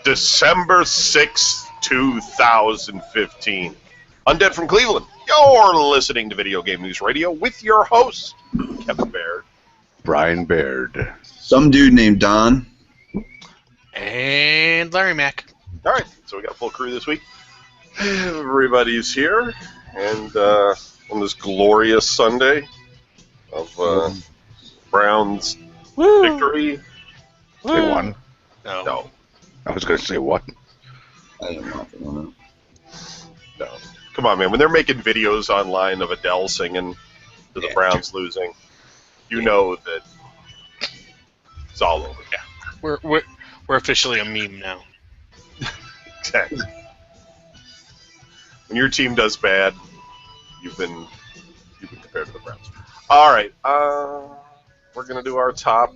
December 6th, 2015. Undead from Cleveland, you're listening to Video Game News Radio with your host, Kevin Baird. Brian Baird. Some dude named Don. And Larry Mack. All right, so we got a full crew this week. Everybody's here, and on this glorious Sunday of Browns victory. They won. No. I was going to say what? I don't know. No. Come on, man. When they're making videos online of Adele singing to the Browns losing, you know that it's all over. Yeah. We're officially a meme now. Exactly. When your team does bad, you've been compared to the Browns. All right. We're going to do our top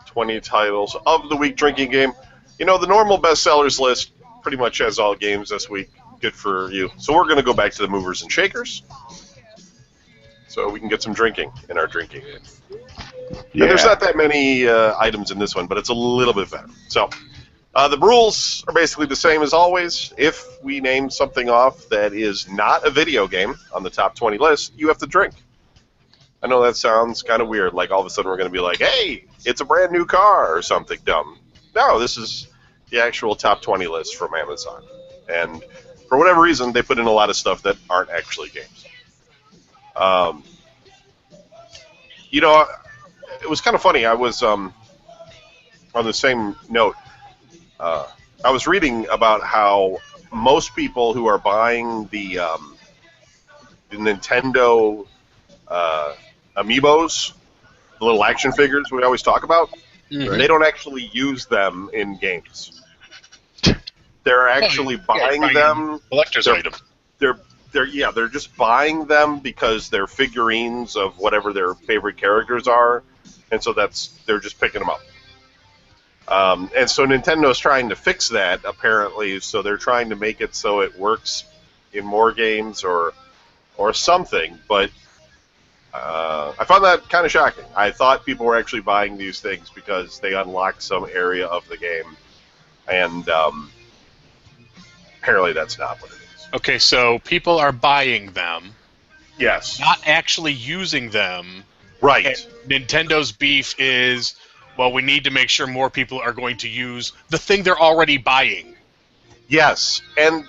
20 titles of the week drinking game. You know, the normal bestsellers list pretty much has all games this week. Good for you. So we're going to go back to the movers and shakers so we can get some drinking in our drinking game. Yeah. And there's not that many items in this one, but it's a little bit better. So the rules are basically the same as always. If we name something off that is not a video game on the top 20 list, you have to drink. I know that sounds kind of weird, like all of a sudden we're going to be like, hey, it's a brand new car or something dumb. No, this is the actual top 20 list from Amazon. And for whatever reason, they put in a lot of stuff that aren't actually games. You know, it was kind of funny. I was, on the same note, I was reading about how most people who are buying the Nintendo Amiibos, the little action figures we always talk about, they don't actually use them in games. They're actually buying them. Collector's item. They're just buying them because they're figurines of whatever their favorite characters are, and so they're just picking them up. And so Nintendo's trying to fix that, apparently, so they're trying to make it so it works in more games or something, but I found that kind of shocking. I thought people were actually buying these things because they unlock some area of the game, and apparently that's not what it is. Okay, so people are buying them. Yes. Not actually using them. Right. And Nintendo's beef is, well, we need to make sure more people are going to use the thing they're already buying. Yes, and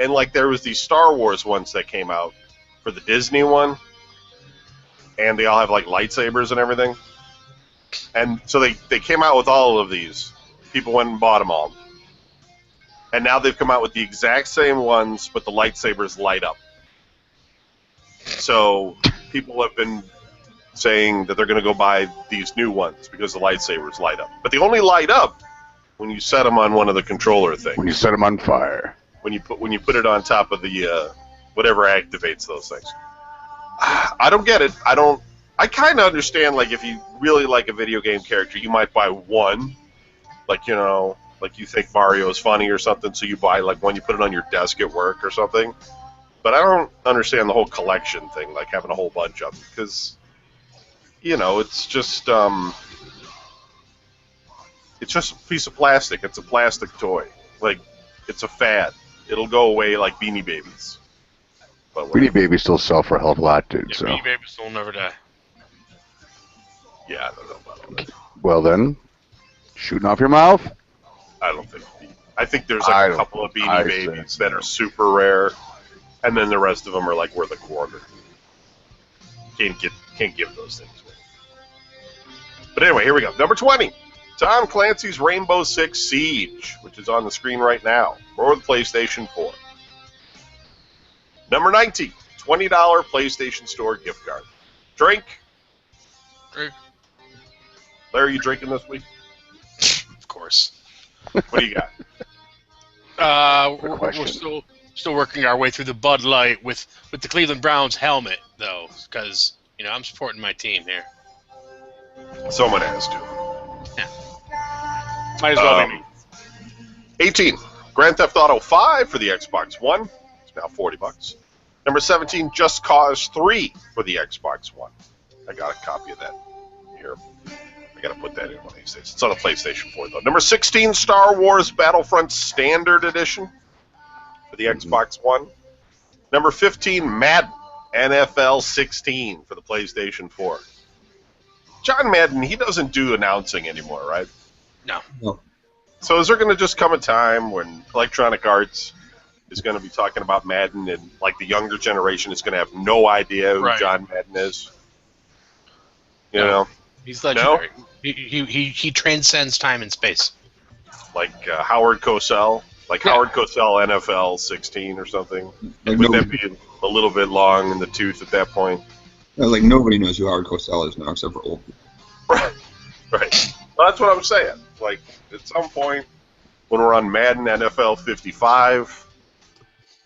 like there was these Star Wars ones that came out for the Disney one, and they all have like lightsabers and everything. And so they came out with all of these. People went and bought them all. And now they've come out with the exact same ones, but the lightsabers light up. So people have been saying that they're going to go buy these new ones because the lightsabers light up. But they only light up when you set them on one of the controller things. When you set them on fire. When you put it on top of the whatever activates those things. I don't get it. I kind of understand, like, if you really like a video game character, you might buy one. Like, you know, like you think Mario is funny or something, so you buy, like, one, you put it on your desk at work or something. But I don't understand the whole collection thing, like having a whole bunch of them, because, you know, it's just a piece of plastic. It's a plastic toy. Like, it's a fad. It'll go away like Beanie Babies. Beanie Babies still sell for a hell of a lot, dude. Yeah, so. Beanie Babies will never die. Yeah, I don't know about that. Well then, shooting off your mouth? I don't think. I think there's like a couple of Beanie Babies that are super rare, and then the rest of them are like worth a quarter. Can't give those things away. But anyway, here we go. Number 20. Tom Clancy's Rainbow Six Siege, which is on the screen right now, for the PlayStation 4. Number 19, $20 PlayStation Store gift card. Drink. Larry, are you drinking this week? Of course. What do you got? We're still working our way through the Bud Light with the Cleveland Browns helmet, though, because, you know, I'm supporting my team here. Someone has to. Yeah. Might as well be me. 18, Grand Theft Auto 5 for the Xbox One. It's now $40. Number 17, Just Cause 3 for the Xbox One. I got a copy of that here. I I gotta put that in one of these days. It's on the PlayStation 4 though. Number 16, Star Wars Battlefront Standard Edition for the Xbox One. Number 15, Madden NFL 16 for the PlayStation 4. John Madden, he doesn't do announcing anymore, right? No. So is there going to just come a time when Electronic Arts is going to be talking about Madden and like the younger generation is going to have no idea who John Madden is? You know? He's legendary. No? He transcends time and space. Like Howard Cosell? Like Howard Cosell NFL 16 or something? Like Wouldn't that be a little bit long in the tooth at that point? Like nobody knows who Howard Cosell is now except for old people. Right. Well, that's what I'm saying. Like, at some point, when we're on Madden NFL 55...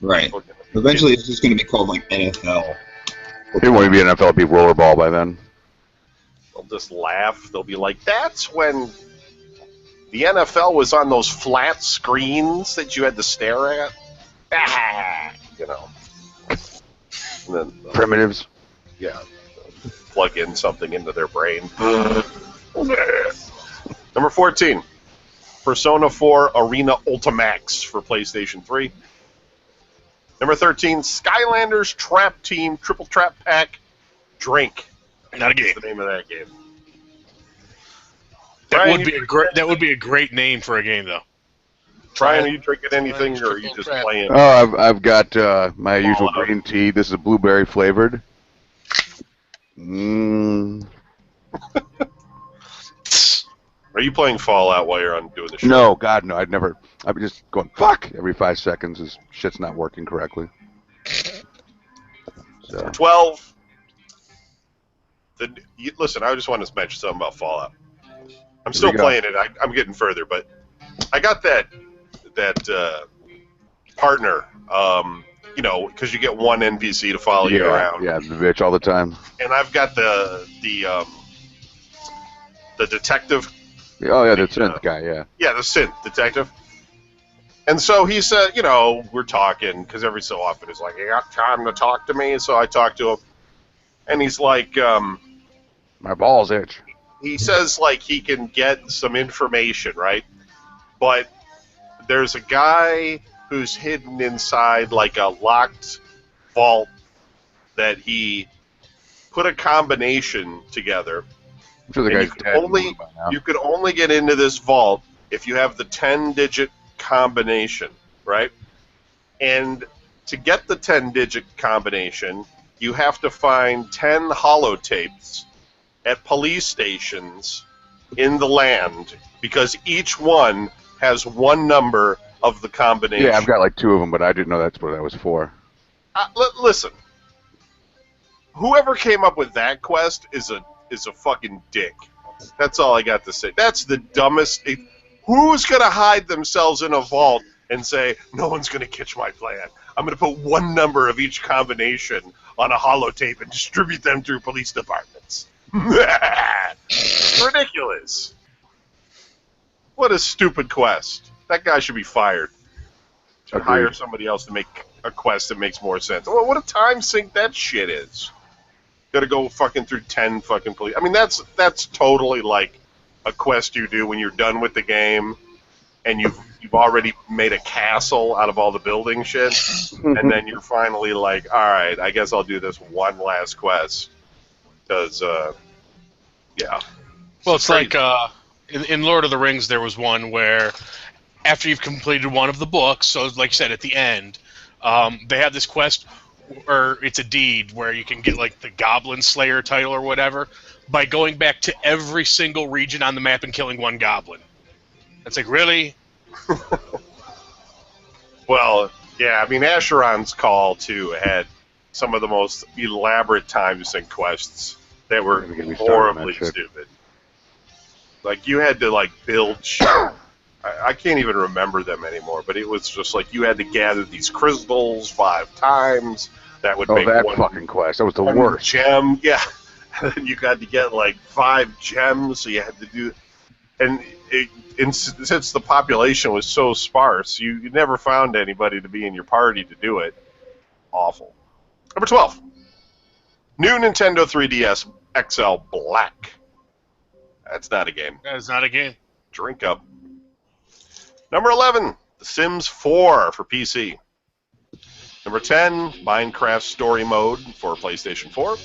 Right. Eventually, it's just going to be called, like, NFL. It won't be NFL, it'll be rollerball by then. They'll just laugh. They'll be like, that's when the NFL was on those flat screens that you had to stare at. Ah, you know. And then, primitives. Yeah. Plug in something into their brain. Number 14, Persona 4 Arena Ultimax for PlayStation 3. Number 13, Skylanders Trap Team Triple Trap Pack Drink. Not a game. That's the name of that game. That would be a great name for a game, though. Brian, are you drinking anything, or are you just playing? Oh, I've got my usual green tea. This is blueberry flavored. Are you playing Fallout while you're on doing the show? No, God, no. I'd be just going, fuck, every 5 seconds. This shit's not working correctly. So. 12. Listen, I just want to mention something about Fallout. I'm still playing it. I'm getting further, but I got that partner, you know, because you get one NPC to follow you around. Yeah, the bitch all the time. And I've got the detective. Oh, yeah, the synth guy, yeah. Yeah, the synth detective. And so he said, you know, we're talking, because every so often he's like, you got time to talk to me? So I talk to him, and he's like... my balls itch. He says, like, he can get some information, right? But there's a guy who's hidden inside, like, a locked vault that he put a combination together. I'm sure the guy's dead. You could only get into this vault if you have the 10-digit combination, right? And to get the 10-digit combination, you have to find 10 holotapes at police stations in the land, because each one has one number of the combination. Yeah, I've got like 2 of them, but I didn't know that's what that was for. Listen, whoever came up with that quest is a fucking dick. That's all I got to say. That's the dumbest... Who's going to hide themselves in a vault and say, no one's going to catch my plan? I'm going to put one number of each combination on a holotape and distribute them through police departments. Ridiculous. What a stupid quest. That guy should be fired. Should hire somebody else to make a quest that makes more sense. Well, what a time sink that shit is. Got to go fucking through 10 fucking police. I mean, that's totally like a quest you do when you're done with the game, and you've already made a castle out of all the building shit, and then you're finally like, all right, I guess I'll do this one last quest, because yeah. Well, it's like in Lord of the Rings, there was one where after you've completed one of the books, so like you said at the end, they have this quest. Or it's a deed where you can get like the Goblin Slayer title or whatever by going back to every single region on the map and killing one goblin. It's like, really? Well, yeah, I mean, Asheron's Call, too, had some of the most elaborate time sync quests that were horribly stupid. Like, you had to, like, build shit. I can't even remember them anymore, but it was just like you had to gather these crystals 5 times. That would make that one fucking quest. That was the worst. Gem, yeah. And then you got to get like 5 gems, so you had to do. And since the population was so sparse, you never found anybody to be in your party to do it. Awful. Number 12. New Nintendo 3DS XL Black. That's not a game. That is not a game. Drink up. Number 11, The Sims 4 for PC. Number 10, Minecraft Story Mode for PlayStation 4.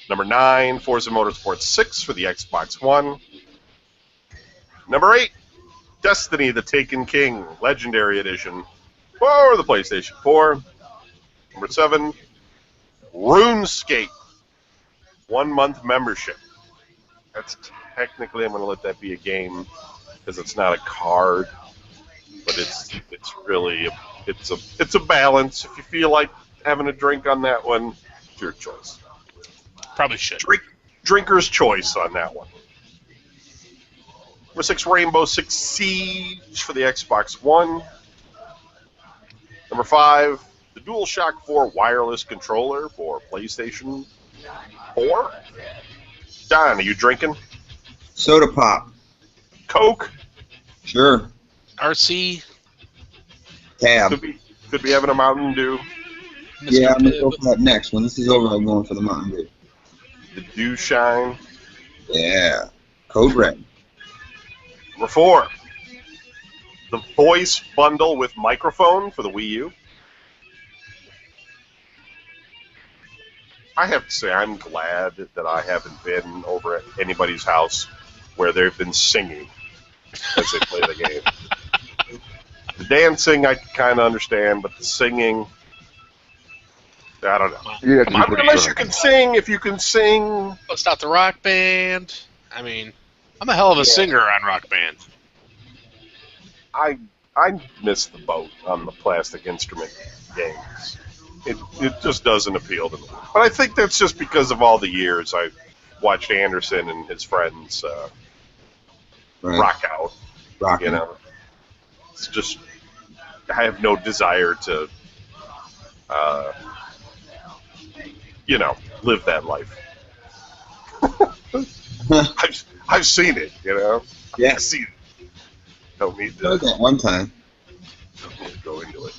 Number 9, Forza Motorsport 6 for the Xbox One. Number 8, Destiny the Taken King Legendary Edition for the PlayStation 4. Number 7, RuneScape 1-month membership. That's technically, I'm going to let that be a game because it's not a card, but it's really it's a balance. If you feel like having a drink on that one, it's your choice. Probably should. Drinker's choice on that one. Number 6, Rainbow Six Siege for the Xbox One. Number 5, the DualShock 4 wireless controller for PlayStation 4. Don, are you drinking? Soda pop. Coke? Sure. RC. Tab. Could be having a Mountain Dew. Yeah, I'm going to go for that next. When this is over, I'm going for the Mountain Dew. The Dew Shine. Yeah. Code Red. Number 4, the voice bundle with microphone for the Wii U. I have to say, I'm glad that I haven't been over at anybody's house where they've been singing as they play the game. The dancing, I kind of understand, but the singing, I don't know. Yeah, Unless you can sing, if you can sing. Bust out the Rock Band. I mean, I'm a hell of a singer on Rock Band. I miss the boat on the plastic instrument games. It just doesn't appeal to me. But I think that's just because of all the years I watched Anderson and his friends rock out. Rockin'. You know, it's just I have no desire to, live that life. I've seen it. You know, Yeah. I've seen it. Don't need I to, that one time. don't need to go into it.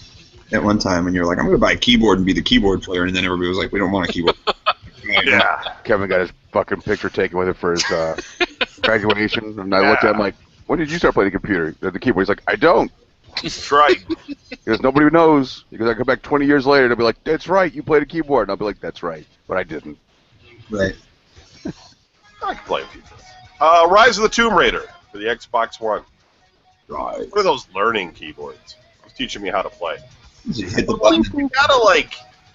At one time, when you're like, I'm going to buy a keyboard and be the keyboard player, and then everybody was like, we don't want a keyboard. Yeah. Kevin got his fucking picture taken with it for his graduation, and I looked at him like, when did you start playing the keyboard? He's like, I don't. That's right. He goes, nobody knows. He goes, I come back 20 years later, and I'll be like, that's right, you played a keyboard. And I'll be like, that's right, but I didn't. Right. I can play a few things. Rise of the Tomb Raider for the Xbox One. Right. What are those learning keyboards? It's teaching me how to play. You hit the button.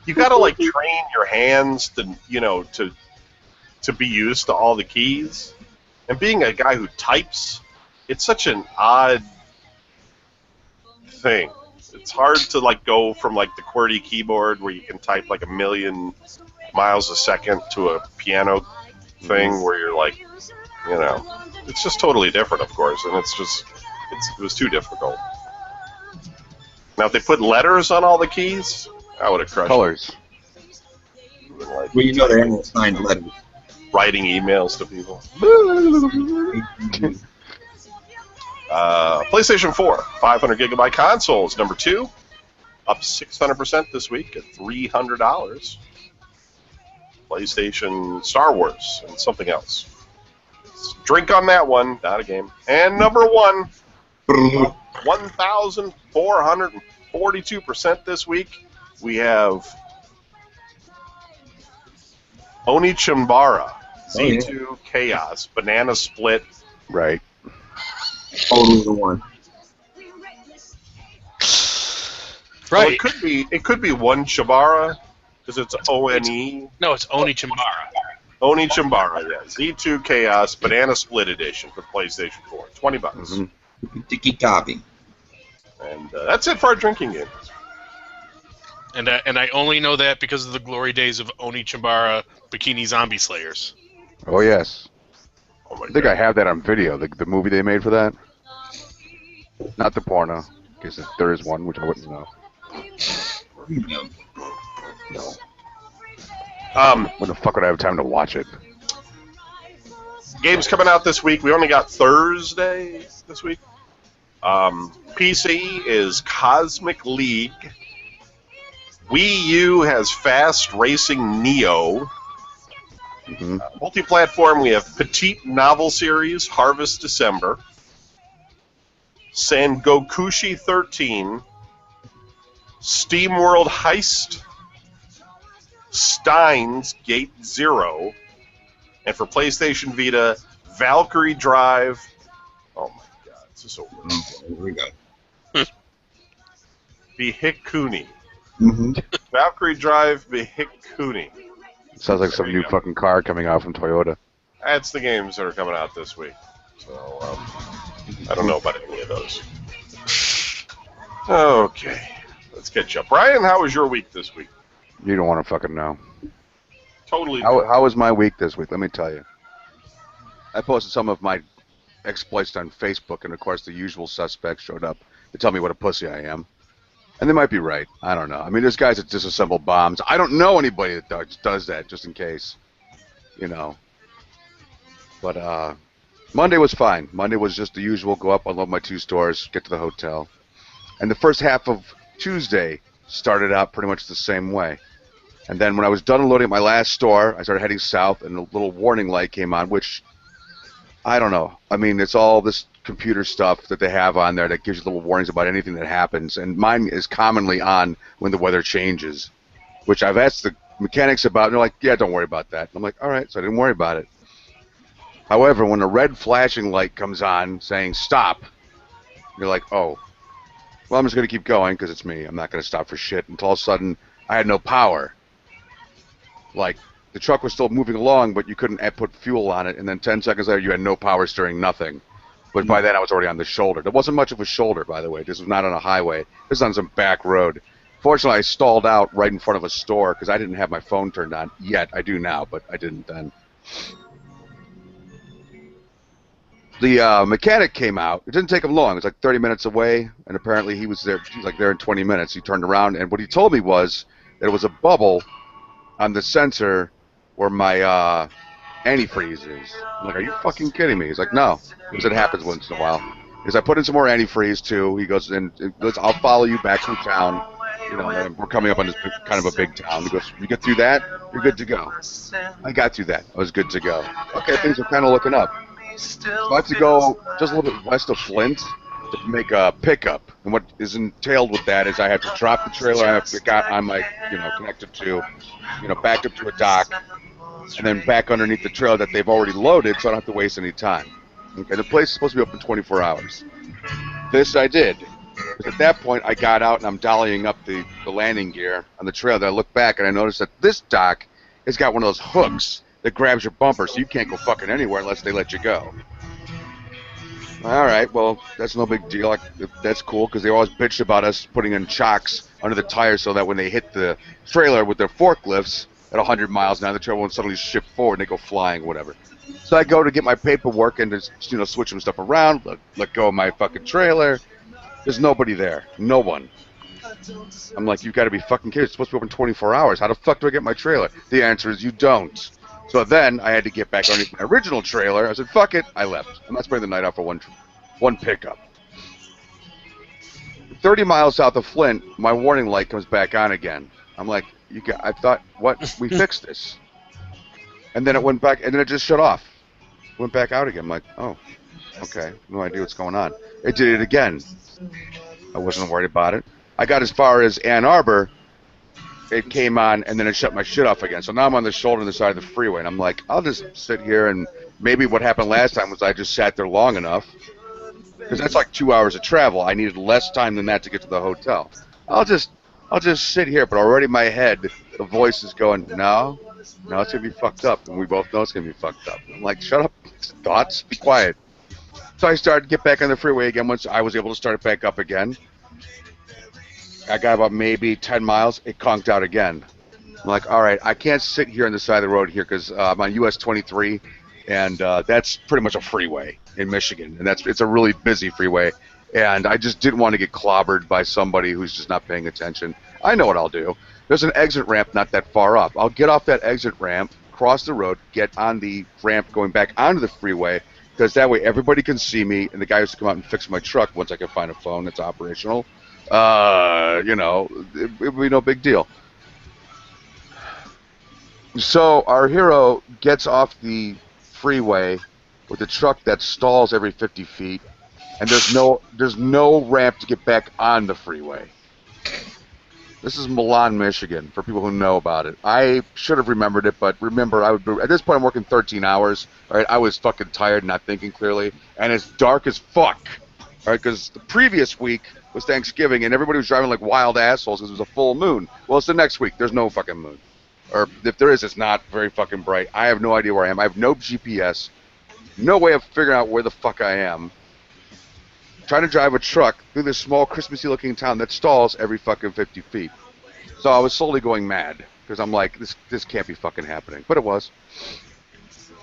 You gotta train your hands to be used to all the keys. And being a guy who types, it's such an odd thing. It's hard to go from the QWERTY keyboard where you can type a million miles a second to a piano thing where you're it's just totally different, of course, and it was too difficult. Now, if they put letters on all the keys, I would have crushed Colors. it. Well, you know they haven't signed letters. Writing emails to people. PlayStation 4, 500 gigabyte consoles, number 2, up 600% this week at $300. PlayStation Star Wars and something else. Drink on that one, not a game. And number 1, 1,442% this week. We have Onichimbara, Z2 Chaos, Banana Split. Right. Totally the one. Well, Right. it could be one Chibara because it's ONE. No, it's Onichimbara. Onichimbara, yeah. Z2 Chaos, Banana Split Edition for PlayStation 4. $20. Mm-hmm. Tiki copy. And that's it for our drinking game. And I only know that because of the glory days of Onichimbara Bikini Zombie Slayers. Oh, yes. Oh my I think God. I have that on video, the movie they made for that. Not the porno, in case there is one, which I wouldn't know. No. When the fuck would I have time to watch it? Games coming out this week. We only got Thursday this week. PC is Cosmic League. Wii U has Fast Racing Neo. Mm-hmm. Multi-platform, we have Petite Novel Series, Harvest December, Sangokushi 13, Steam World Heist, Steins Gate Zero, and for PlayStation Vita, Valkyrie Drive. Oh my god, this is so weird. Here we go. Bihikuni. Mm-hmm. Valkyrie Drive Bihikuni. Sounds like some new fucking car coming out from Toyota. That's the games that are coming out this week. So, I don't know about any of those. Okay, let's catch up. Brian, how was your week this week? You don't want to fucking know. Totally. How was my week this week? Let me tell you. I posted some of my exploits on Facebook, and of course the usual suspects showed up to tell me what a pussy I am. And they might be right. I don't know. I mean, there's guys that disassemble bombs. I don't know anybody that does that, just in case. You know. But Monday was fine. Monday was just the usual, go up, unload my 2 stores, get to the hotel. And the first half of Tuesday started out pretty much the same way. And then when I was done unloading at my last store, I started heading south, and a little warning light came on, which, I don't know. I mean, it's all this computer stuff that they have on there that gives you little warnings about anything that happens. And mine is commonly on when the weather changes, which I've asked the mechanics about, and they're like, yeah, don't worry about that. And I'm like, all right, so I didn't worry about it. However, when a red flashing light comes on saying stop, you're like, oh, well, I'm just going to keep going because it's me. I'm not going to stop for shit until all of a sudden I had no power. Like, the truck was still moving along, but you couldn't put fuel on it, and then 10 seconds later you had no power steering, nothing. But by then I was already on the shoulder. There wasn't much of a shoulder, by the way. This was not on a highway. This was on some back road. Fortunately, I stalled out right in front of a store because I didn't have my phone turned on yet. I do now, but I didn't then. The mechanic came out. It didn't take him long. It was like 30 minutes away, and apparently he was there. He was like there in 20 minutes. He turned around, and what he told me was that it was a bubble on the sensor where my antifreeze is. I'm like, are you fucking kidding me? He's like, no. Because it happens once in a while. Because I put in some more antifreeze too. He goes, and I'll follow you back through town. You know, we're coming up on this kind of a big town. He goes, you get through that, you're good to go. I got through that. I was good to go. Okay, things are kind of looking up. So I have to go just a little bit west of Flint to make a pickup. And what is entailed with that is I have to drop the trailer I have to got on my, connected to, back up to a dock, and then back underneath the trailer that they've already loaded, so I don't have to waste any time. Okay, the place is supposed to be open 24 hours. This I did. Because at that point, I got out and I'm dollying up the landing gear on the trailer. I look back and I noticed that this dock has got one of those hooks that grabs your bumper, so you can't go fucking anywhere unless they let you go. All right, well, that's no big deal. That's cool, because they always bitched about us putting in chocks under the tires so that when they hit the trailer with their forklifts at 100 miles an hour, the trailer won't suddenly shift forward and they go flying, whatever. So I go to get my paperwork and just, switch some stuff around, let go of my fucking trailer. There's nobody there. No one. I'm like, you got to be fucking kidding. It's supposed to be open 24 hours. How the fuck do I get my trailer? The answer is you don't. So then I had to get back underneath my original trailer. I said, fuck it. I left. I'm not spending the night out for one pickup. 30 miles south of Flint, my warning light comes back on again. I'm like, I thought, what? We fixed this. And then it went back, and then it just shut off. Went back out again. I'm like, oh, okay. No idea what's going on. It did it again. I wasn't worried about it. I got as far as Ann Arbor. It came on, and then it shut my shit off again. So now I'm on the shoulder on the side of the freeway, and I'm like, I'll just sit here, and maybe what happened last time was I just sat there long enough, because that's like 2 hours of travel. I needed less time than that to get to the hotel. I'll just sit here, but already in my head, the voice is going, no, it's going to be fucked up, and we both know it's going to be fucked up. I'm like, shut up, thoughts, be quiet. So I started to get back on the freeway again once I was able to start it back up again. I got about maybe 10 miles. It conked out again. I'm like, all right, I can't sit here on the side of the road here because I'm on US 23, and that's pretty much a freeway in Michigan, and it's a really busy freeway, and I just didn't want to get clobbered by somebody who's just not paying attention. I know what I'll do. There's an exit ramp not that far up. I'll get off that exit ramp, cross the road, get on the ramp going back onto the freeway, because that way everybody can see me, and the guy has to come out and fix my truck once I can find a phone that's operational. It would be no big deal. So our hero gets off the freeway with a truck that stalls every 50 feet, and there's no ramp to get back on the freeway. This is Milan, Michigan, for people who know about it. I should have remembered it, but remember, at this point I'm working 13 hours. All right, I was fucking tired, not thinking clearly, and it's dark as fuck. All right, because the previous week was Thanksgiving, and everybody was driving like wild assholes because it was a full moon. Well, it's the next week. There's no fucking moon, or if there is, it's not very fucking bright. I have no idea where I am. I have no GPS, no way of figuring out where the fuck I am. Trying to drive a truck through this small Christmassy-looking town that stalls every fucking 50 feet. So I was slowly going mad because I'm like, this can't be fucking happening, but it was.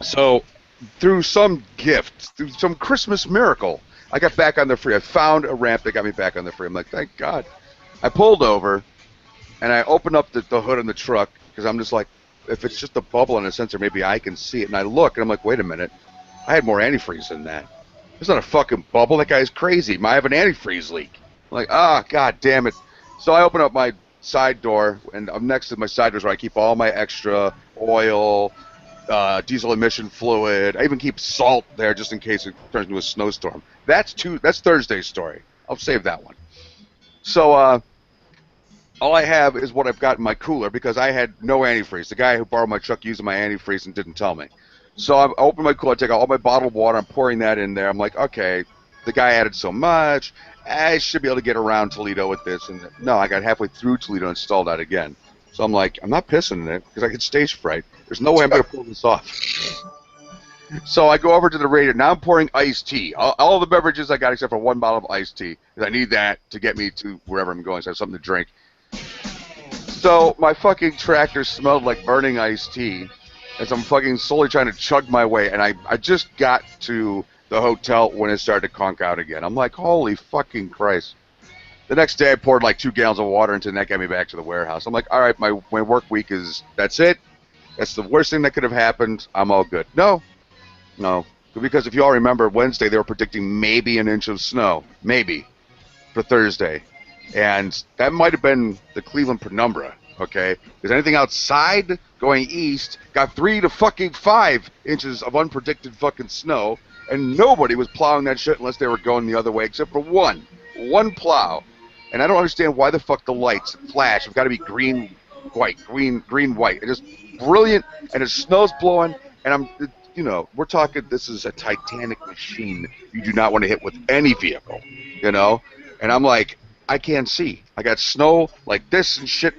So through some gift, through some Christmas miracle, I got back on the free. I found a ramp that got me back on the free. I'm like, thank God. I pulled over and I opened up the hood on the truck because I'm just like, if it's just a bubble on a sensor, maybe I can see it. And I look and I'm like, wait a minute, I had more antifreeze than that. It's not a fucking bubble. That guy's crazy. I have an antifreeze leak. I'm like, god damn it. So I open up my side door, and I'm next to my side doors where I keep all my extra oil, diesel emission fluid. I even keep salt there just in case it turns into a snowstorm. That's Thursday's story. I'll save that one. So all I have is what I've got in my cooler because I had no antifreeze. The guy who borrowed my truck used my antifreeze and didn't tell me. So I open my cooler, I take out all my bottled water, I'm pouring that in there. I'm like, okay, the guy added so much. I should be able to get around Toledo with this. And no, I got halfway through Toledo and stalled out again. So I'm like, I'm not pissing in it because I get stage fright. There's no way I'm going to pull this off. So I go over to the radiator. Now I'm pouring iced tea. All the beverages I got except for one bottle of iced tea. Because I need that to get me to wherever I'm going so I have something to drink. So my fucking tractor smelled like burning iced tea as I'm fucking slowly trying to chug my way. And I just got to the hotel when it started to conk out again. I'm like, holy fucking Christ. The next day I poured like 2 gallons of water into it and that got me back to the warehouse. I'm like, all right, my work week that's it. That's the worst thing that could have happened. I'm all good. No. Because if you all remember, Wednesday they were predicting maybe an inch of snow. Maybe. For Thursday. And that might have been the Cleveland penumbra, okay? Because anything outside going east got 3 to fucking 5 inches of unpredicted fucking snow, and nobody was plowing that shit unless they were going the other way, except for one plow. And I don't understand why the fuck the lights flash have got to be green, white. It's just brilliant, and the snow's blowing, and we're talking, this is a Titanic machine you do not want to hit with any vehicle, And I'm like, I can't see. I got snow like this and shit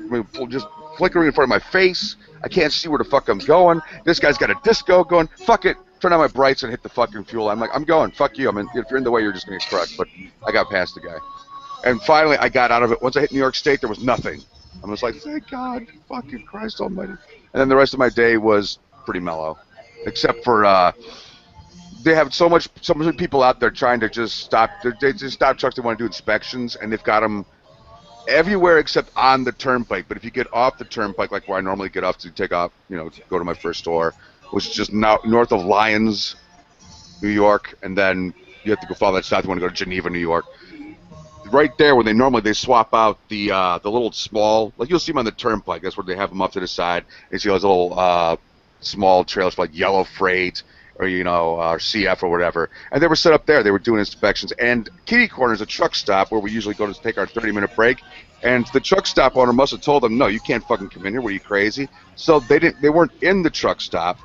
just flickering in front of my face. I can't see where the fuck I'm going. This guy's got a disco going. Fuck it. Turn on my brights and hit the fucking fuel. I'm like, I'm going. Fuck you. If you're in the way, you're just going to get crushed. But I got past the guy. And finally, I got out of it. Once I hit New York State, there was nothing. I'm just like, thank God. Fucking Christ almighty. And then the rest of my day was pretty mellow. Except for, they have so many people out there trying to just stop. They just stop trucks. They want to do inspections, and they've got them everywhere except on the turnpike. But if you get off the turnpike, like where I normally get off to take off, to go to my first store, which is just north of Lyons, New York, and then you have to go follow that south. You want to go to Geneva, New York. Right there, when they swap out the little small, like you'll see them on the turnpike. That's where they have them up to the side. You see those little small trailers for like yellow freight. Or or CF or whatever, and they were set up there. They were doing inspections. And Kitty Corner is a truck stop where we usually go to take our 30-minute break. And the truck stop owner must have told them, no, you can't fucking come in here. Were you crazy? So they weren't in the truck stop,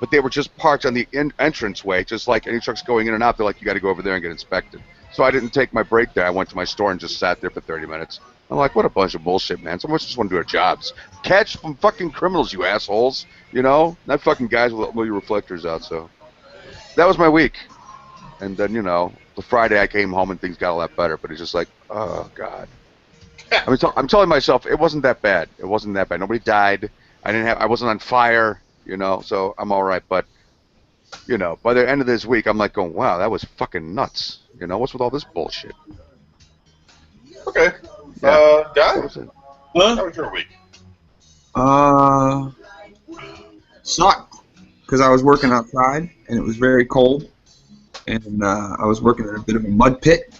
but they were just parked on the entrance way, just like any trucks going in and out. They're like, you got to go over there and get inspected. So I didn't take my break there. I went to my store and just sat there for 30 minutes. I'm like, what a bunch of bullshit, man. Some of us just want to do our jobs. Catch some fucking criminals, you assholes. Not fucking guys with your reflectors out. So that was my week. And then, the Friday I came home and things got a lot better. But it's just like, oh, God. I'm telling myself it wasn't that bad. It wasn't that bad. Nobody died. I wasn't on fire, so I'm all right. But, by the end of this week, I'm like going, wow, that was fucking nuts. What's with all this bullshit? Okay. Yeah. Guy? How was your week? Sucked. Because I was working outside, and it was very cold. And I was working in a bit of a mud pit.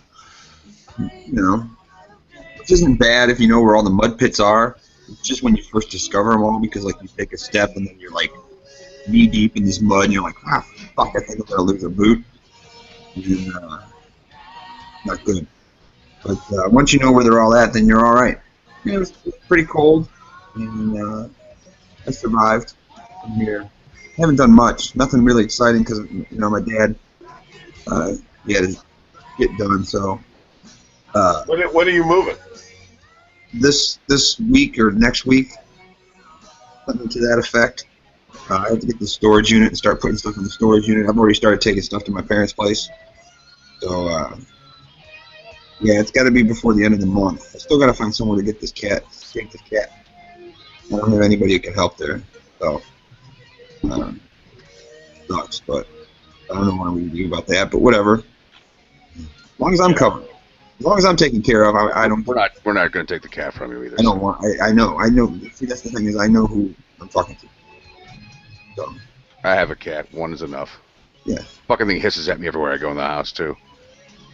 Which isn't bad if you know where all the mud pits are. It's just when you first discover them all, because like you take a step and then you're like knee deep in this mud, and you're like, ah, fuck, I think I'm gonna lose a boot. And, not good. But once you know where they're all at, then you're all right. Yeah, it was pretty cold, and I survived from here. I haven't done much, nothing really exciting, because my dad, he had his get done. So When are you moving? this week or next week, something to that effect. I have to get the storage unit and start putting stuff in the storage unit. I've already started taking stuff to my parents' place. So, yeah, it's got to be before the end of the month. I still got to find somewhere to get this cat. Take this cat. I don't have anybody who can help there. So, sucks, but I don't know what I'm going to do about that. But whatever. As long as I'm covered. As long as I'm taken care of, I don't. We're not going to take the cat from you either. I don't want. I know. See, that's the thing, is I know who I'm talking to. So. I have a cat. One is enough. Yeah. Fucking thing hisses at me everywhere I go in the house too.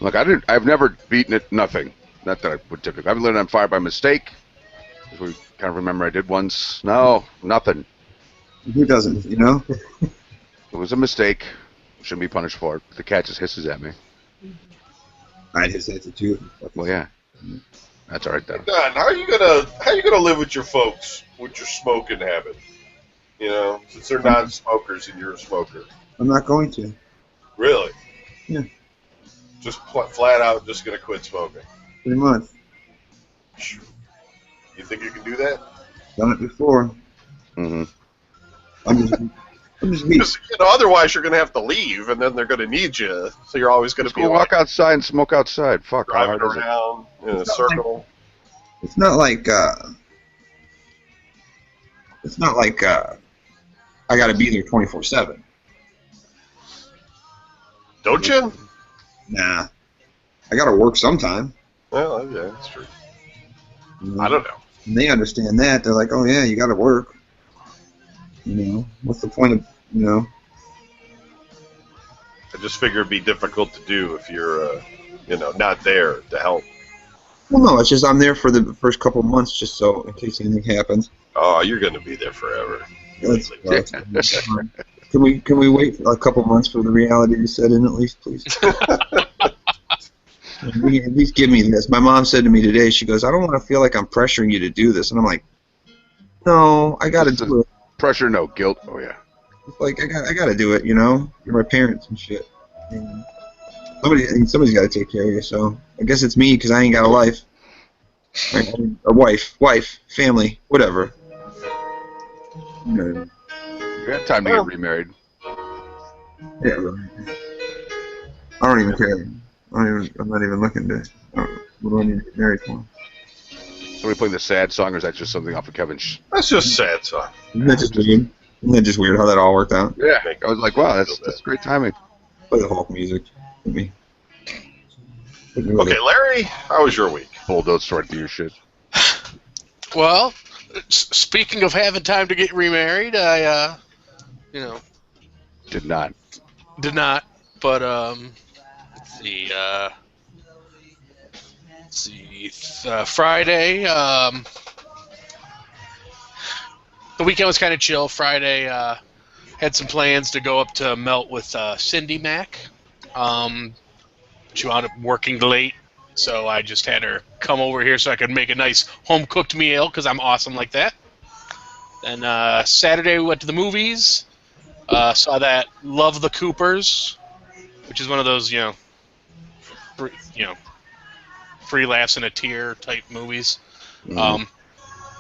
Look, I've never beaten it. Nothing. Not that I would typically. I've lit it on fire by mistake. As we kind of remember, I did once. No, nothing. Who doesn't? It was a mistake. Shouldn't be punished for it. The cat just hisses at me. I'd hiss at it too. Well, yeah. That's all right then. Don, how are you gonna live with your folks with your smoking habit? Since they're non-smokers and you're a smoker. I'm not going to. Really? Yeah. Just flat out, just gonna quit smoking. Pretty much. You think you can do that? Done it before. Mm-hmm. I'm just weak. Because otherwise you're gonna have to leave, and then they're gonna need you. So you're always gonna Just be go walk outside and smoke outside. Fuck. How driving hard is it? around in a circle. It's not like I got to be there 24/7. Don't you? Nah. I got to work sometime. Well, yeah, that's true. I don't know. And they understand that. They're like, oh yeah, you got to work. What's the point of I just figure it'd be difficult to do if you're, not there to help. Well, no, it's just I'm there for the first couple of months, just so in case anything happens. Oh, you're gonna be there forever. That's fine. Can we wait a couple months for the reality to set in at least, please? At least give me this. My mom said to me today, she goes, I don't want to feel like I'm pressuring you to do this. And I'm like, no, I got to do it. Pressure, no guilt. Oh yeah. It's like I got to do it. You're my parents and shit. And somebody's got to take care of you. So I guess it's me because I ain't got a life, a wife, family, whatever. You got time to get remarried. Yeah, right. I don't even care. I'm not even looking to. What do I need to get married for? Somebody playing the sad song, or is that just something off of Kevin's? That's just sad song. Isn't that just weird? Isn't that just weird how that all worked out? Yeah. I was like, wow, that's great timing. Play the Hulk music. Hit me. Okay, Larry, how was your week? Bulldoze right through your shit. Well, speaking of having time to get remarried, I, Did not. did not. But let's see, Friday. The weekend was kind of chill. Friday, had some plans to go up to melt with Cindy Mac. She wound up working late, so I just had her come over here so I could make a nice home-cooked meal because I'm awesome like that. Then Saturday we went to the movies. Saw that Love the Coopers, which is one of those free laughs in a tear type movies. Mm-hmm.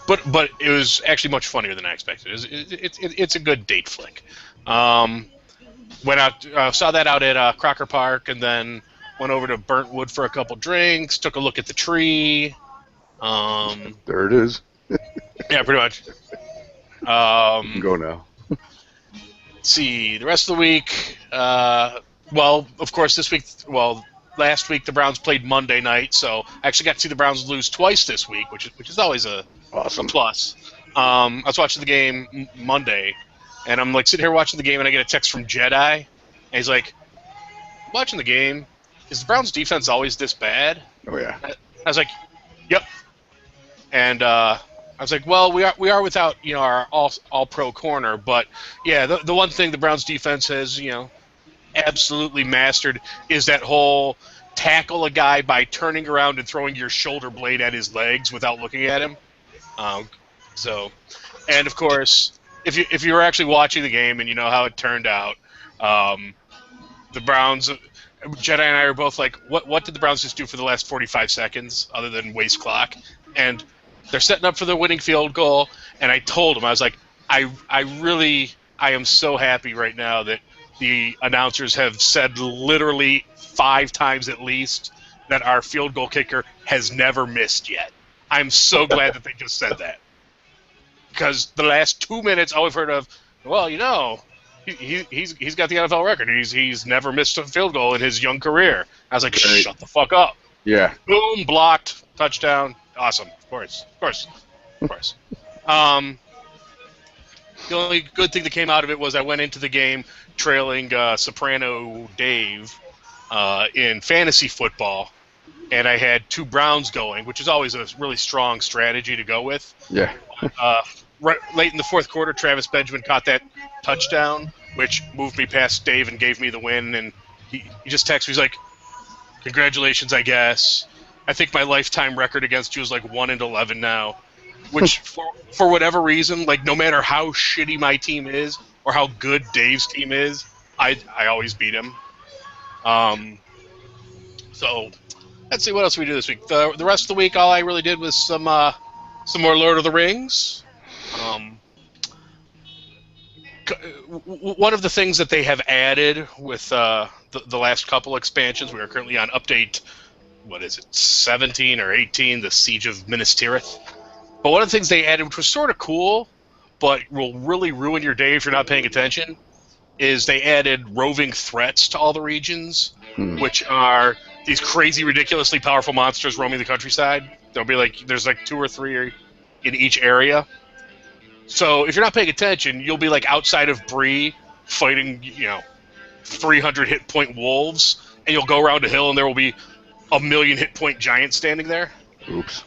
But it was actually much funnier than I expected. It's a good date flick. Went out, saw that out at Crocker Park, and then went over to Burntwood for a couple drinks. Took a look at the tree. There it is. Yeah, pretty much. You can go now. Let's see, the rest of the week. Well, of course, this week. Well, last week the Browns played Monday night, so I actually got to see the Browns lose twice this week, which is always a plus. I was watching the game Monday, and I'm like sitting here watching the game, and I get a text from Jedi, and he's like, "Watching the game, is the Browns defense always this bad?" Oh yeah. I was like, "Yep." And I was like, well, we are without our all pro corner, but yeah, the one thing the Browns defense has absolutely mastered is that whole tackle a guy by turning around and throwing your shoulder blade at his legs without looking at him. So, and of course, if you were actually watching the game and you know how it turned out, the Browns, Jedi and I are both like, what did the Browns just do for the last 45 seconds other than waste clock? And they're setting up for the winning field goal, and I told him, I was like, I am so happy right now that the announcers have said literally 5 times at least that our field goal kicker has never missed yet. I'm so glad that they just said that. Because the last 2 minutes, all we've heard of, well, he's got the NFL record. He's never missed a field goal in his young career. I was like, shut the fuck up. Yeah. Boom, blocked, touchdown. Awesome. Of course. The only good thing that came out of it was I went into the game trailing Soprano Dave in fantasy football, and I had 2 Browns going, which is always a really strong strategy to go with. Yeah. Right, late in the fourth quarter, Travis Benjamin caught that touchdown, which moved me past Dave and gave me the win. And he just texted me, he's like, congratulations, I guess. I think my lifetime record against you is like 1-11 now. Which, for whatever reason, like no matter how shitty my team is or how good Dave's team is, I always beat him. So let's see what else we do this week. The rest of the week, all I really did was some more Lord of the Rings. One of the things that they have added with the last couple expansions, we are currently on update, 17 or 18, the Siege of Minas Tirith. But one of the things they added, which was sort of cool, but will really ruin your day if you're not paying attention, is they added roving threats to all the regions, which are these crazy, ridiculously powerful monsters roaming the countryside. There's 2 or 3 in each area. So if you're not paying attention, you'll be outside of Bree fighting, 300 hit point wolves, and you'll go around a hill and there will be 1 million hit point giants standing there. Oops.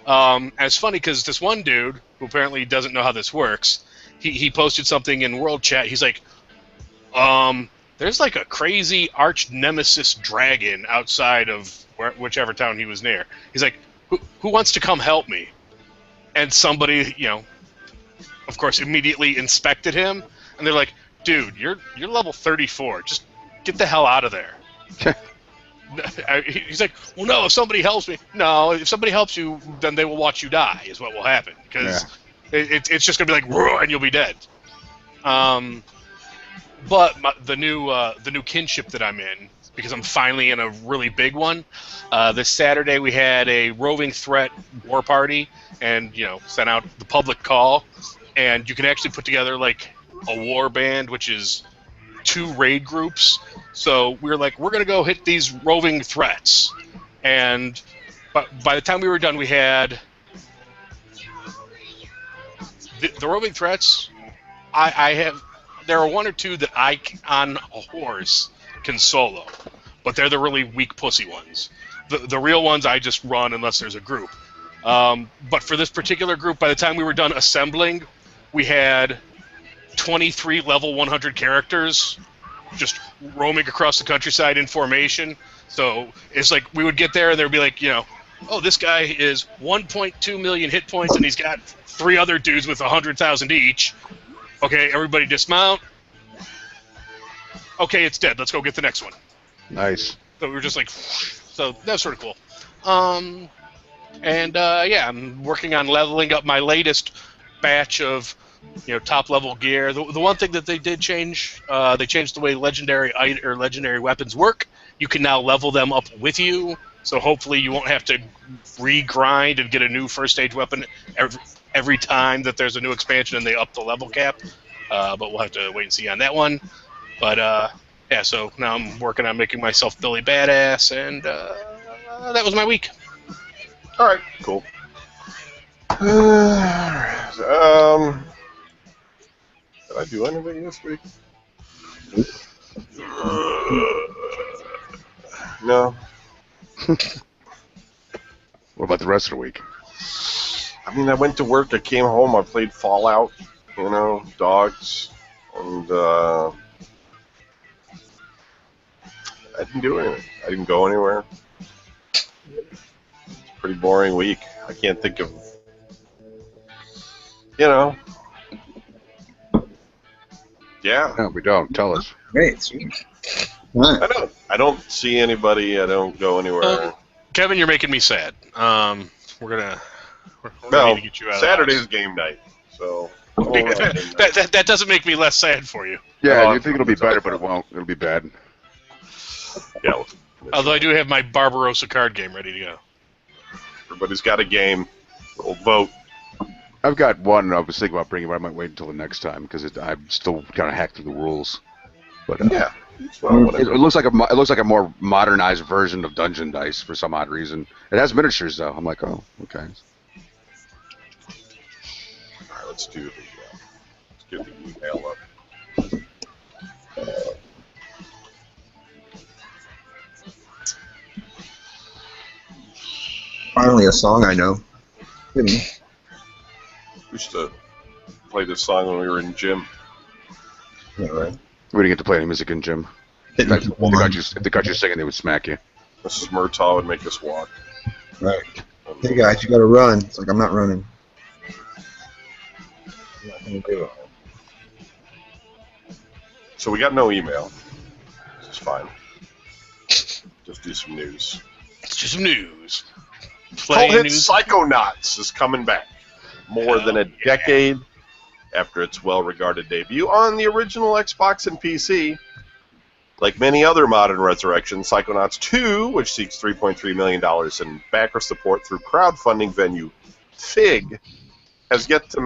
And it's funny because this one dude, who apparently doesn't know how this works, he posted something in World Chat. He's like, there's a crazy arch nemesis dragon outside of whichever town he was near. He's like, who wants to come help me? And somebody, of course, immediately inspected him, and they're like, dude, you're level 34. Just get the hell out of there. He's like, well, no, if somebody helps me. No, if somebody helps you, then they will watch you die, is what will happen. Because it's just going to be like, roar, and you'll be dead. But the new kinship that I'm in, because I'm finally in a really big one, this Saturday we had a roving threat war party, and, sent out the public call, and you can actually put together, a war band, which is 2 raid groups. So we were like, we're going to go hit these roving threats. And by the time we were done, we had the roving threats. There are 1 or 2 that I, on a horse, can solo. But they're the really weak pussy ones. The real ones, I just run unless there's a group. But for this particular group, by the time we were done assembling, we had 23 level 100 characters just roaming across the countryside in formation. So it's like we would get there and there'd be oh, this guy is 1.2 million hit points and he's got 3 other dudes with 100,000 each. Okay, everybody dismount. Okay, it's dead. Let's go get the next one. Nice. So we were just so that's sort of cool. I'm working on leveling up my latest batch of top level gear. The one thing that they did change, they changed the way legendary weapons work. You can now level them up with you, so hopefully you won't have to re-grind and get a new first stage weapon every time that there's a new expansion and they up the level cap. But we'll have to wait and see on that one. But so now I'm working on making myself Billy Badass, and that was my week. All right, cool. Did I do anything this week? No. What about the rest of the week? I mean, I went to work, I came home, I played Fallout, dogs, and I didn't do anything. I didn't go anywhere. It's a pretty boring week. I can't think of, yeah. No, we don't. Tell us. Great, sweet. All right. I don't see anybody. I don't go anywhere. Kevin, you're making me sad. We're gonna Well, need to get you out of Saturday's the game night, so house. That doesn't make me less sad for you. Yeah, Oh, you think it'll be better, but it won't. It'll be bad. yeah. Although I do have my Barbarossa card game ready to go. Everybody's got a game. We'll vote. I've got one I was thinking about bringing, but I might wait until the next time because I'm still kind of hacked through the rules. But Yeah. Well, it looks like a more modernized version of Dungeon Dice for some odd reason. It has miniatures though. I'm like, oh, okay. All right, let's get the email up. Finally, a song I know. We used to play this song when we were in gym. Yeah, right. We didn't get to play any music in gym. If they got you singing, they would smack you. Mrs. Murtaugh would make us walk. Right. Hey guys, you gotta run. It's like I'm not running. I'm not gonna do it. So we got no email. This is fine. Just do some news. It's just some news. Cult hit Psychonauts is coming back. More than a decade after its well-regarded debut on the original Xbox and PC. Like many other modern resurrections, Psychonauts 2, which seeks $3.3 million in backer support through crowdfunding venue Fig, has to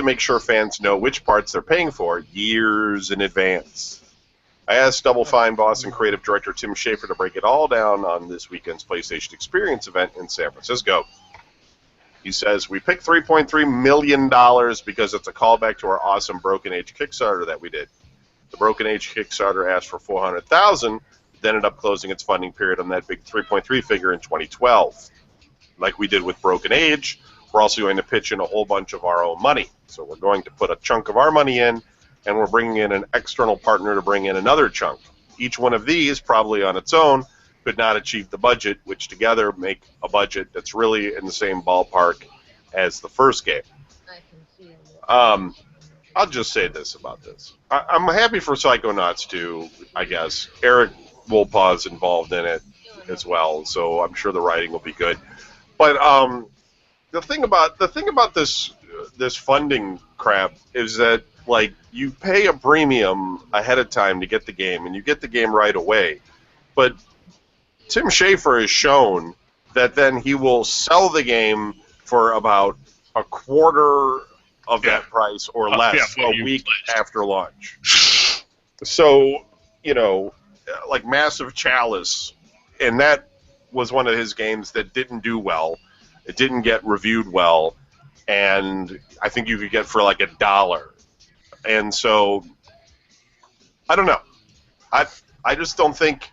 make sure fans know which parts they're paying for years in advance. I asked Double Fine boss and creative director Tim Schafer to break it all down on this weekend's PlayStation Experience event in San Francisco. He says, we picked $3.3 million because it's a callback to our awesome Broken Age Kickstarter that we did. The Broken Age Kickstarter asked for $400,000, then ended up closing its funding period on that big 3.3 figure in 2012. Like we did with Broken Age, we're also going to pitch in a whole bunch of our own money. So we're going to put a chunk of our money in, and we're bringing in an external partner to bring in another chunk. Each one of these, probably on its own, could not achieve the budget, which together make a budget that's really in the same ballpark as the first game. I'll just say this about this. I'm happy for Psychonauts 2, I guess. Eric Wolpaw's involved in it as well, so I'm sure the writing will be good. But the thing about this funding crap is that, like, you pay a premium ahead of time to get the game, and you get the game right away. But Tim Schafer has shown that then he will sell the game for about a quarter of that price or less a week after launch. So, like Massive Chalice, and that was one of his games that didn't do well. It didn't get reviewed well, and I think you could get for like $1. And so, I don't know. I just don't think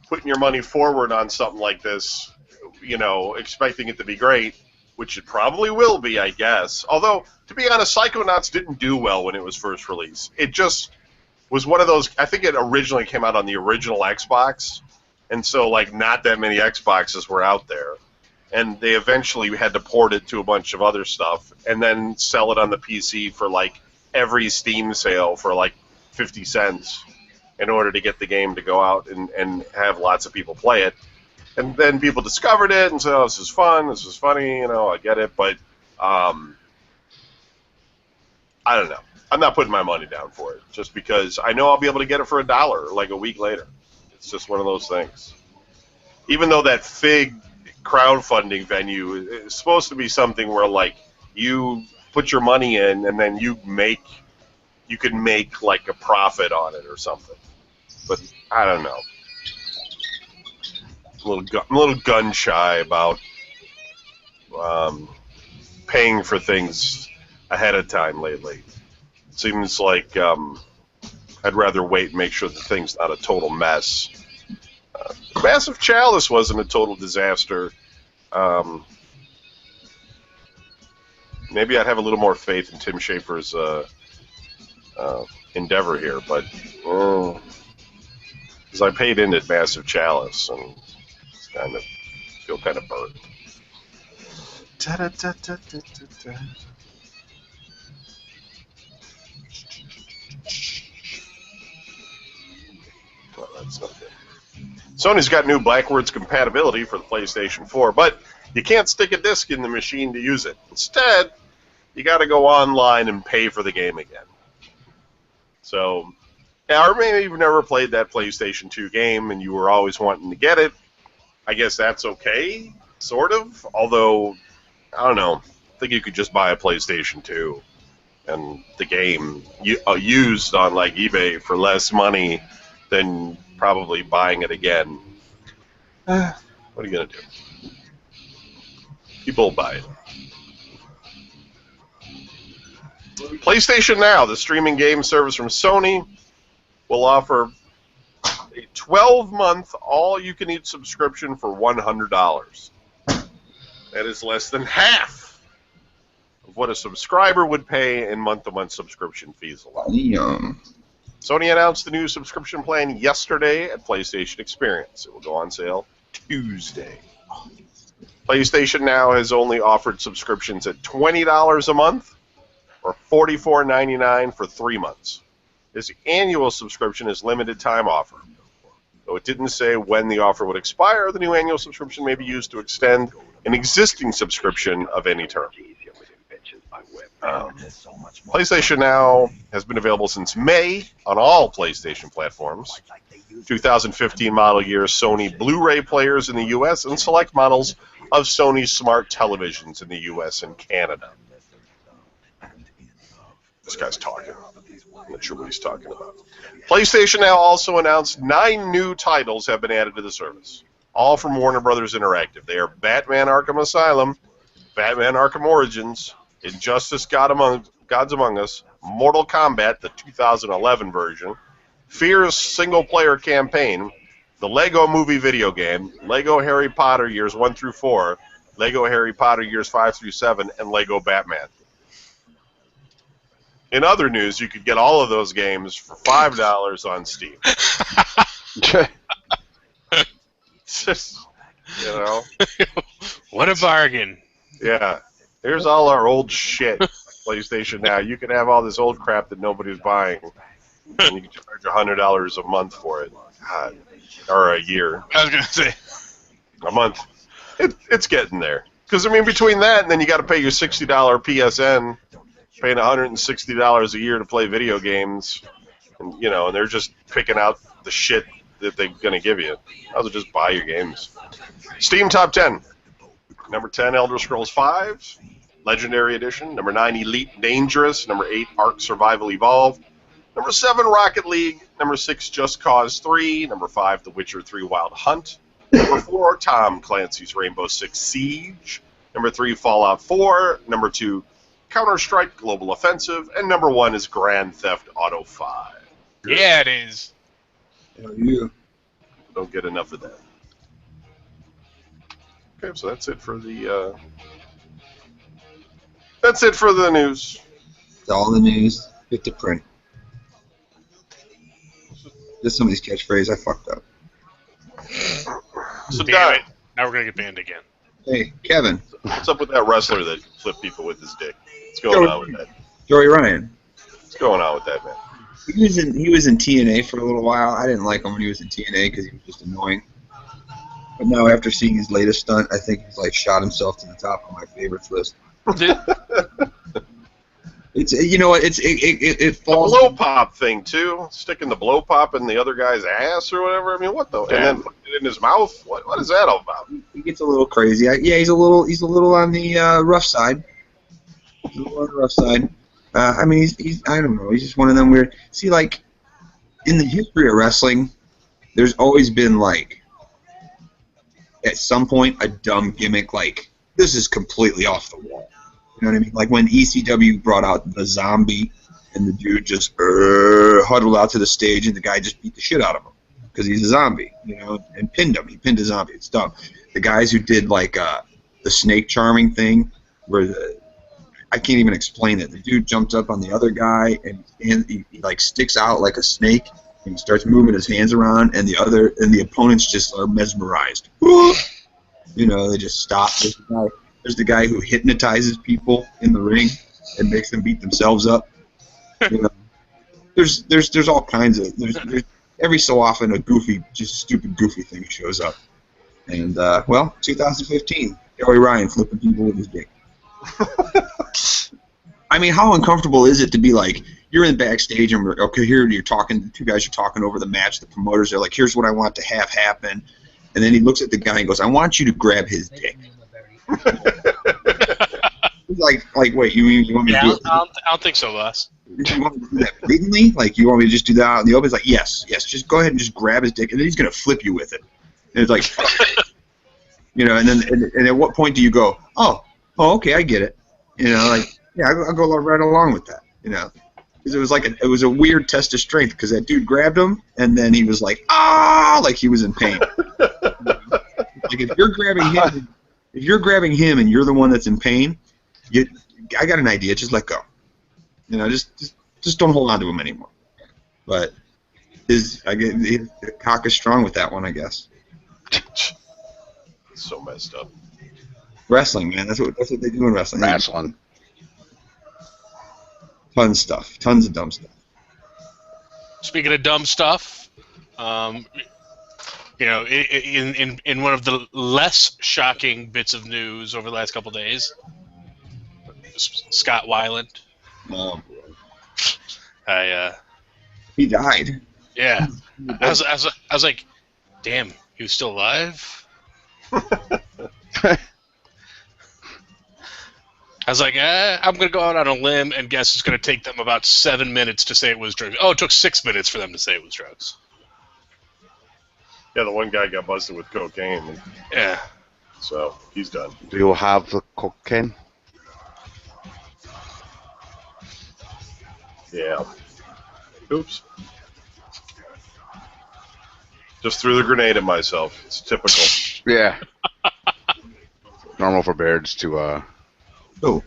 putting your money forward on something like this, expecting it to be great, which it probably will be, I guess. Although, to be honest, Psychonauts didn't do well when it was first released. It just was one of those, I think it originally came out on the original Xbox, and so, like, not that many Xboxes were out there. And they eventually had to port it to a bunch of other stuff, and then sell it on the PC for, like, every Steam sale for, like, 50 cents in order to get the game to go out and have lots of people play it. And then people discovered it and said, oh, this is fun, this is funny, I get it, but I don't know. I'm not putting my money down for it, just because I know I'll be able to get it for $1 like a week later. It's just one of those things. Even though that Fig crowdfunding venue is supposed to be something where, like, you put your money in and then you can make like a profit on it or something. But I don't know. I'm a little gun shy about paying for things ahead of time lately. It seems like I'd rather wait and make sure the thing's not a total mess. Massive Chalice wasn't a total disaster. maybe I'd have a little more faith in Tim Schafer's endeavor here, but because I paid into Massive Chalice and it's feel kind of burnt. Well, that's not good. Sony's got new backwards compatibility for the PlayStation 4, but you can't stick a disc in the machine to use it. Instead, you got to go online and pay for the game again. So, or maybe you've never played that PlayStation 2 game and you were always wanting to get it. I guess that's okay, sort of. Although, I don't know. I think you could just buy a PlayStation 2 and the game used on like eBay for less money than probably buying it again. What are you going to do? People will buy it. PlayStation Now, the streaming game service from Sony, will offer a 12-month all-you-can-eat subscription for $100. That is less than half of what a subscriber would pay in month-to-month subscription fees alone. Sony announced the new subscription plan yesterday at PlayStation Experience. It will go on sale Tuesday. PlayStation Now has only offered subscriptions at $20 a month or $44.99 for 3 months. This annual subscription is limited time offer. Though it didn't say when the offer would expire, the new annual subscription may be used to extend an existing subscription of any term. PlayStation Now has been available since May on all PlayStation platforms. 2015 model year Sony Blu-ray players in the U.S. and select models of Sony smart televisions in the U.S. and Canada. This guy's talking. I'm not sure what he's talking about. PlayStation Now also announced 9 new titles have been added to the service, all from Warner Brothers Interactive. They are Batman Arkham Asylum, Batman Arkham Origins, Injustice Gods Among Us, Mortal Kombat, the 2011 version, Fear's single-player campaign, the Lego Movie video game, Lego Harry Potter Years 1 through 4, Lego Harry Potter Years 5 through 7, and Lego Batman. In other news, you could get all of those games for $5 on Steam. Just, you know. What a bargain. Yeah. Here's all our old shit, PlayStation Now. You can have all this old crap that nobody's buying, and you can charge $100 a month for it. God. Or a year. I was going to say. A month. It's getting there. Because, I mean, between that and then you got to pay your $60 PSN, paying $160 a year to play video games, and, you know, and they're just picking out the shit that they're going to give you. I'll just buy your games. Steam Top 10. Number 10, Elder Scrolls V, Legendary Edition. Number 9, Elite Dangerous. Number 8, Ark Survival Evolved. Number 7, Rocket League. Number 6, Just Cause 3. Number 5, The Witcher 3 Wild Hunt. Number 4, Tom Clancy's Rainbow Six Siege. Number 3, Fallout 4. Number 2, Counter-Strike Global Offensive. And number 1 is Grand Theft Auto 5. Yeah, it is. Hell yeah. Don't get enough of that. Okay, so that's it for the news. It's all the news. Fit to print. This is somebody's catchphrase. I fucked up. So Damn it. Now we're going to get banned again. Hey, Kevin. what's up with that wrestler that flipped people with his dick? What's going on with that? Joey Ryan. What's going on with that, man? He was in TNA for a little while. I didn't like him when he was in TNA because he was just annoying. But now, after seeing his latest stunt, I think he's like shot himself to the top of my favorites list. It's it falls. The blow pop thing too, sticking the blow pop in the other guy's ass or whatever. I mean, what the? And then putting it in his mouth. What is that all about? He gets a little crazy. He's a little on the rough side. He's a little on the rough side. I mean, he's I don't know. He's just one of them weird. See, like in the history of wrestling, there's always been like at some point a dumb gimmick like this is completely off the wall. You know what I mean? Like when ECW brought out the zombie and the dude just huddled out to the stage and the guy just beat the shit out of him because he's a zombie, you know, and pinned him. He pinned a zombie. It's dumb. The guys who did like the snake charming thing where I can't even explain it. The dude jumps up on the other guy and he like sticks out like a snake and he starts moving his hands around and the opponents just are mesmerized. You know, they just stop. There's the guy who hypnotizes people in the ring and makes them beat themselves up. You know, there's all kinds of there's every so often a stupid goofy thing shows up. And 2015, Joey Ryan flipping people with his dick. I mean, how uncomfortable is it to be like, you're in backstage and okay, here you're talking, the two guys are talking over the match, the promoters are like, here's what I want to have happen, and then he looks at the guy and goes, I want you to grab his dick. like wait, you want me to do it? I don't think so, Les. You want me to do that blatantly? Like, you want me to just do that out in the open? It's like, yes, just go ahead and just grab his dick, and then he's going to flip you with it. And it's like, you know, and then and at what point do you go, oh, okay, I get it. You know, like, yeah, I'll go right along with that, you know. Because it was a weird test of strength, because that dude grabbed him, and then he was like, like he was in pain. Like, if you're grabbing him and you're the one that's in pain, I got an idea, just let go. You know, just don't hold on to him anymore. But his cock is strong with that one, I guess. So messed up. Wrestling, man, that's what they do in wrestling. Wrestling. Tons of dumb stuff. Speaking of dumb stuff, you know, in one of the less shocking bits of news over the last couple of days, Scott Weiland. Oh, He died. Yeah, I was like, damn, he was still alive. I was like, I'm going to go out on a limb and guess it's going to take them about 7 minutes to say it was drugs. Oh, it took 6 minutes for them to say it was drugs. Yeah, the one guy got busted with cocaine. Yeah. So, he's done. Do you have the cocaine? Yeah. Oops. Just threw the grenade at myself. It's typical. Yeah. Normal for beards to, So,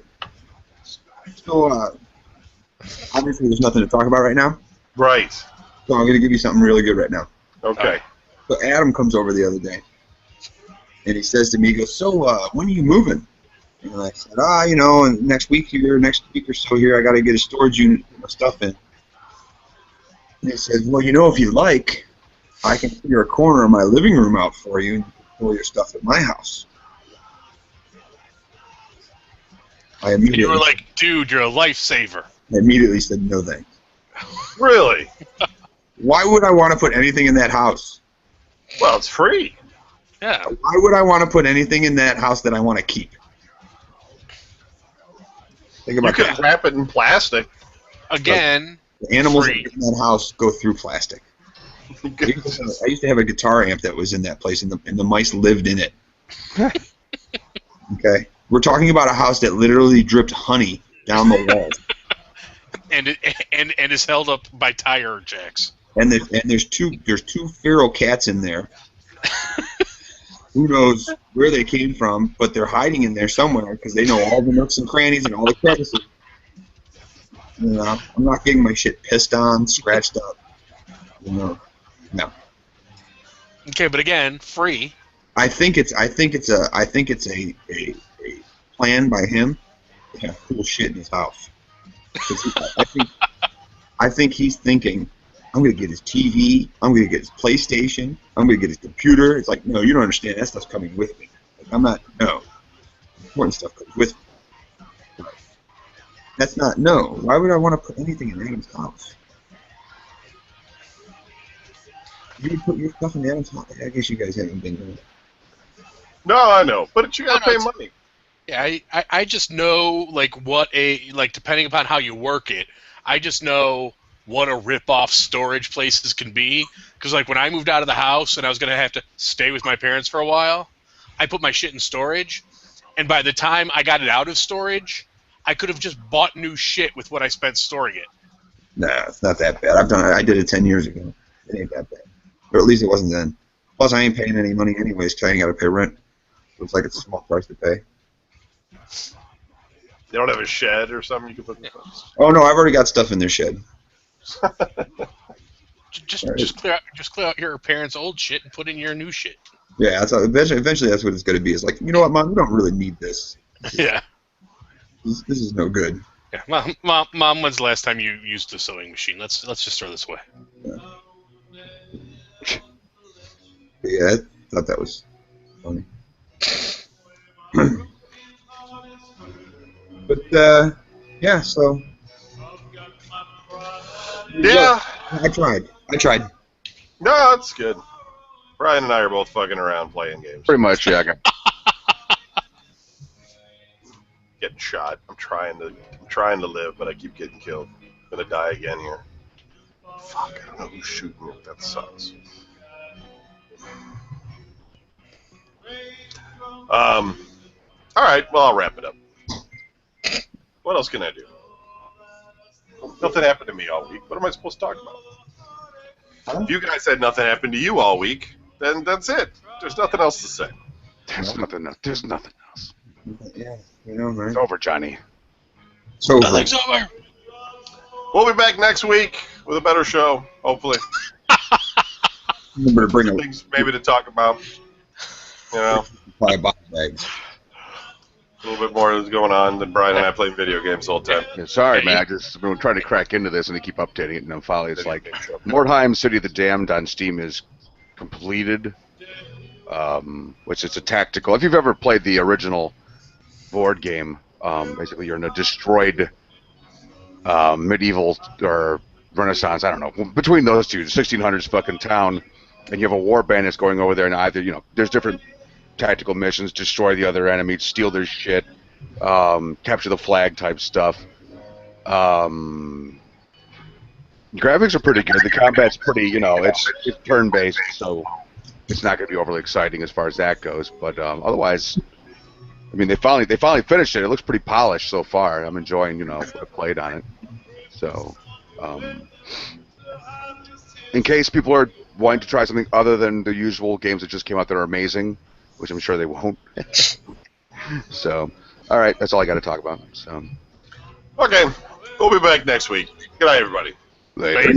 obviously there's nothing to talk about right now. Right. So I'm going to give you something really good right now. Okay. So Adam comes over the other day, and he says to me, he goes, so when are you moving? And I said, you know, next week or so here, I got to get a storage unit to put my stuff in. And he says, well, you know, if you like, I can clear a corner of my living room out for you and pull your stuff at my house. And you were like, dude, you're a lifesaver. I immediately said, no thanks. Really? Why would I want to put anything in that house? Well, it's free. Yeah. Why would I want to put anything in that house that I want to keep? Think about You that. could wrap it in plastic. Again, The animals free. in that house go through plastic. I used to have a guitar amp that was in that place, and the mice lived in it. Okay? We're talking about a house that literally dripped honey down the walls. and is held up by tire jacks. And there's two feral cats in there. Who knows where they came from, but they're hiding in there somewhere because they know all the nooks and crannies and all the crevices. You know, I'm not getting my shit pissed on, scratched up. You know, no. Okay, but again, free. I think it's a plan by him to have cool shit in his house. I think he's thinking, I'm going to get his TV, I'm going to get his PlayStation, I'm going to get his computer. It's like, no, you don't understand. That stuff's coming with me. Like, important stuff comes with me. That's not, no. Why would I want to put anything in Adam's house? You would put your stuff in Adam's house? I guess you guys haven't been there. No, I know, but you got to pay money. Yeah, I just know, like, depending upon how you work it, I just know what a rip-off storage places can be. Because, like, when I moved out of the house and I was going to have to stay with my parents for a while, I put my shit in storage. And by the time I got it out of storage, I could have just bought new shit with what I spent storing it. Nah, it's not that bad. I did it 10 years ago. It ain't that bad. Or at least it wasn't then. Plus, I ain't paying any money anyways because I ain't got to pay rent. So it's like it's a small price to pay. They don't have a shed or something you can put in the fence? Oh no, I've already got stuff in their shed. Just clear out your parents' old shit and put in your new shit. Yeah, that's how, eventually that's what it's going to be. It's like, you know what, Mom, we don't really need this. Yeah. This is no good. Yeah. Mom, when's the last time you used the sewing machine? Let's just throw this away. Yeah, I thought that was funny. But yeah, so Yeah. I tried. No, that's good. Brian and I are both fucking around playing games. Pretty much, yeah. Getting shot. I'm trying to live, but I keep getting killed. I'm gonna die again here. Fuck, I don't know who's shooting me. That sucks. Alright, well, I'll wrap it up. What else can I do? Nothing happened to me all week. What am I supposed to talk about? If you guys said nothing happened to you all week, then that's it. There's nothing else to say. There's nothing else. Yeah, you know, man. It's over, Johnny. So Nothing's over. We'll be back next week with a better show, hopefully. remember to bring Things maybe to talk about. You know, a body bags. a little bit more is going on than Brian and I playing video games the whole time. Yeah, sorry, man. I just been trying to crack into this, and they keep updating it, and then finally it's like Mordheim City of the Damned on Steam is completed, which is a tactical. If you've ever played the original board game, basically you're in a destroyed medieval or Renaissance, I don't know, between those two, the 1600s fucking town, and you have a war band that's going over there, and either, you know, there's different tactical missions, destroy the other enemies, steal their shit, capture the flag type stuff. Graphics are pretty good. The combat's pretty, you know, it's turn-based, so it's not going to be overly exciting as far as that goes. But otherwise, I mean, they finally finished it. It looks pretty polished so far. I'm enjoying, you know, what I played on it. So, in case people are wanting to try something other than the usual games that just came out that are amazing, which I'm sure they won't. So, all right, that's all I got to talk about. So, Okay, we'll be back next week. Good night, everybody. later.